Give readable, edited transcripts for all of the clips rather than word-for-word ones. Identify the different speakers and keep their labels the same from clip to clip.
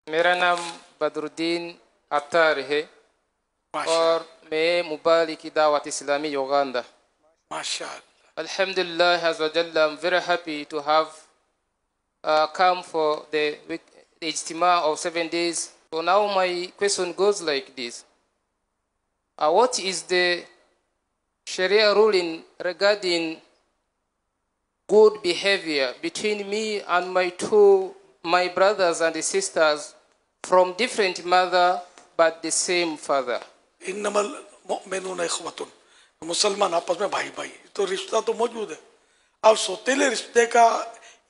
Speaker 1: मेरा नाम बदरुद्दीन अत्तार है और मैं मुबालिक दावत इस्लामी युगांडा.
Speaker 2: माशाअल्लाह.
Speaker 1: Alhamdulillah Azza wa Jalla, I'm very happy to have come for the Ijtima of 7 days. So now my question goes like this. What is the Sharia ruling regarding good behavior between me and my brothers and sisters from different mother but the same father?
Speaker 2: इन्नमल मोमिनून इख्वतुन, मुसलमान आपस में भाई भाई, तो रिश्ता तो मौजूद है. अब सौतेले रिश्ते का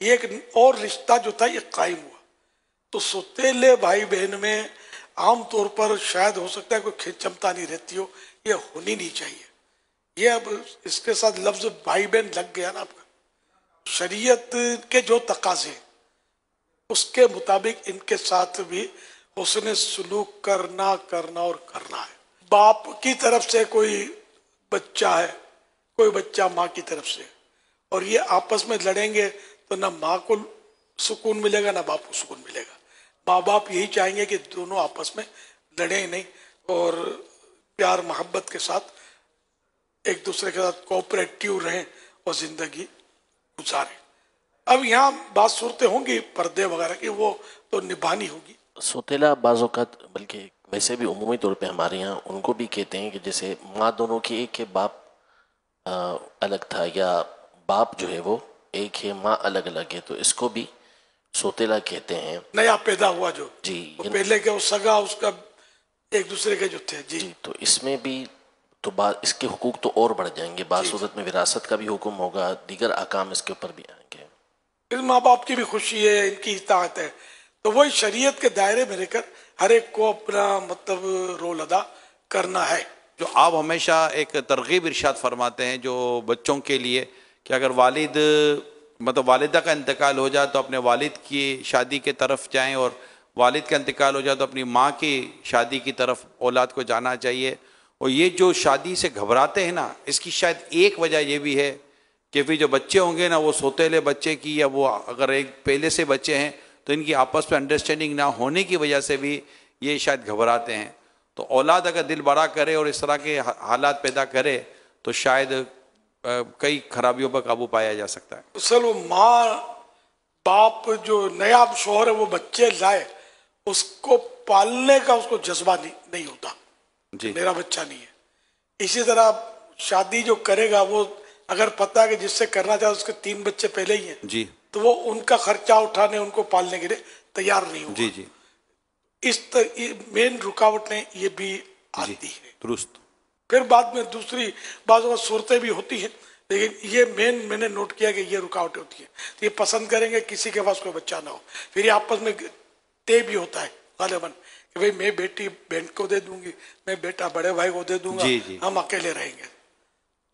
Speaker 2: एक और रिश्ता जो था ये कायम हुआ. तो सौतेले भाई बहन में आमतौर पर शायद हो सकता है कोई खिंचमता नहीं रहती हो, ये होनी नहीं चाहिए. ये अब इसके साथ लफ्ज भाई बहन लग गया ना आपका. शरीयत के जो तकाजे उसके मुताबिक इनके साथ भी हुस्न सुलूक करना और करना है. बाप की तरफ से कोई बच्चा है, कोई बच्चा माँ की तरफ से, और ये आपस में लड़ेंगे तो ना माँ को सुकून मिलेगा ना बाप को सुकून मिलेगा. माँ बाप यही चाहेंगे कि दोनों आपस में लड़े नहीं और प्यार मोहब्बत के साथ एक दूसरे के साथ कोऑपरेटिव रहें और जिंदगी गुजारें. अब यहाँ बात सूरतें होंगी पर्दे वगैरह की, वो तो निभानी होगी.
Speaker 3: सौतेला बाज़-औक़ात, बल्कि वैसे भी उमूमी तौर पे हमारे यहाँ उनको भी कहते हैं कि जैसे माँ दोनों की एक है, बाप अलग था, या बाप जो है वो एक है, माँ अलग अलग है, तो इसको भी सौतेला कहते हैं.
Speaker 2: नया पैदा हुआ जो
Speaker 3: जी,
Speaker 2: पहले के वो सगा उसका एक दूसरे के जो थे. जी,
Speaker 3: तो इसमें भी तो बात इसके हुकूक तो और बढ़ जाएंगे. बात सूरत में विरासत का भी हुक्म होगा, दीगर अहकाम इसके ऊपर भी आएंगे.
Speaker 2: फिर माँ बाप की भी खुशी है, इनकी इताअत है, तो वही शरीयत के दायरे में रहकर हर एक को अपना मतलब रोल अदा करना है.
Speaker 4: जो आप हमेशा एक तरगीब इरशाद फरमाते हैं जो बच्चों के लिए कि अगर वालिद मतलब वालिदा का इंतकाल हो जाए तो अपने वालिद की शादी के तरफ जाएं, और वालिद का इंतकाल हो जाए तो अपनी माँ की शादी की तरफ औलाद को जाना चाहिए. और ये जो शादी से घबराते हैं ना, इसकी शायद एक वजह ये भी है कि फिर जो बच्चे होंगे ना, वो सौतेले बच्चे की, या वो अगर एक पहले से बच्चे हैं तो इनकी आपस में अंडरस्टैंडिंग ना होने की वजह से भी ये शायद घबराते हैं. तो औलाद अगर दिल बड़ा करे और इस तरह के हालात पैदा करे तो शायद कई खराबियों पर काबू पाया जा सकता है.
Speaker 2: असल वो माँ बाप जो नया शौहर है वो बच्चे लाए, उसको पालने का उसको जज्बा नहीं होता जी, मेरा बच्चा नहीं है. इसी तरह शादी जो करेगा वो अगर पता है कि जिससे करना चाहे उसके 3 बच्चे पहले ही हैं
Speaker 4: जी, तो
Speaker 2: वो उनका खर्चा उठाने, उनको पालने के लिए तैयार नहीं होगा.
Speaker 4: जी जी,
Speaker 2: इस मेन रुकावट ने ये भी आती है.
Speaker 4: दुरुस्त.
Speaker 2: फिर बाद में दूसरी बातों सूरतें भी होती हैं, लेकिन ये मेन मैंने नोट किया कि ये रुकावटें होती है. तो ये पसंद करेंगे किसी के पास कोई बच्चा ना हो. फिर ये आपस में तय भी होता है गालिबन कि भाई मैं बेटी बहन को दे दूंगी, मैं बेटा बड़े भाई को दे दूंगा, हम अकेले रहेंगे,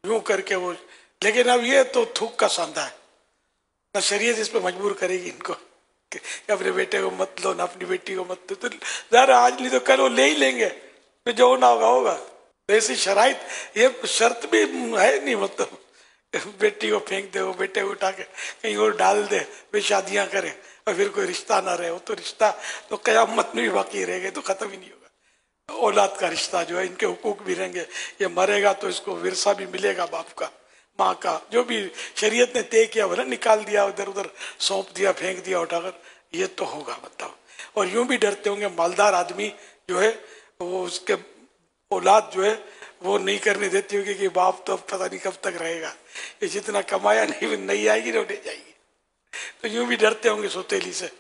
Speaker 2: यूं करके वो. लेकिन अब ये तो थूक का सांधा है ना, शरीयत इस पर मजबूर करेगी इनको कि अपने बेटे को मत लो ना अपनी बेटी को मत लो. तो ज़रा आज नहीं तो कल वो ले ही लेंगे, तो जो होना होगा होगा. तो ऐसी शराइत, ये शर्त भी है नहीं, मतलब बेटी को फेंक दे, वो बेटे को उठा के कहीं और डाल दे, वे शादियां करे और फिर कोई रिश्ता ना रहे. वो तो रिश्ता तो क़यामत में भी बाकी रहेगा, तो ख़त्म ही नहीं होगा. औलाद का रिश्ता जो है, इनके हुकूक भी रहेंगे. ये मरेगा तो इसको विरसा भी मिलेगा, बाप का माँ का, जो भी शरीयत ने तय किया भले निकाल दिया, इधर उधर सौंप दिया, फेंक दिया उठाकर, ये तो होगा मतलब. और यूं भी डरते होंगे मालदार आदमी जो है वो उसके औलाद जो है वो नहीं करने देती होगी कि बाप तो अब पता नहीं कब तक रहेगा, ये जितना कमाया नहीं आएगी ना उठे जाएगी. तो यूं भी डरते होंगे सौतेली से.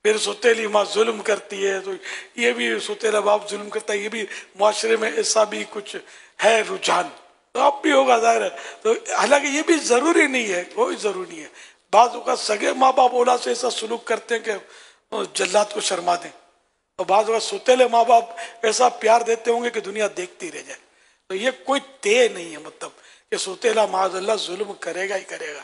Speaker 2: फिर सौतेली माँ जुल्म करती है तो ये भी सौतेला बाप जुल्म करता है. ये भी मुआशरे में ऐसा भी कुछ है रुझान, तो अब भी होगा जाहिर है. तो हालांकि ये भी जरूरी नहीं है, कोई जरूरी नहीं है. बाज़ औक़ात सगे माँ बाप औलाद से ऐसा सलूक करते हैं कि जल्लाद को शर्मा दें, और बाज़ औक़ात सौतेले माँ बाप ऐसा प्यार देते होंगे कि दुनिया देखती रह जाए. तो ये कोई तय नहीं है मतलब कि सौतेला माज़अल्लाह जुल्म करेगा ही करेगा.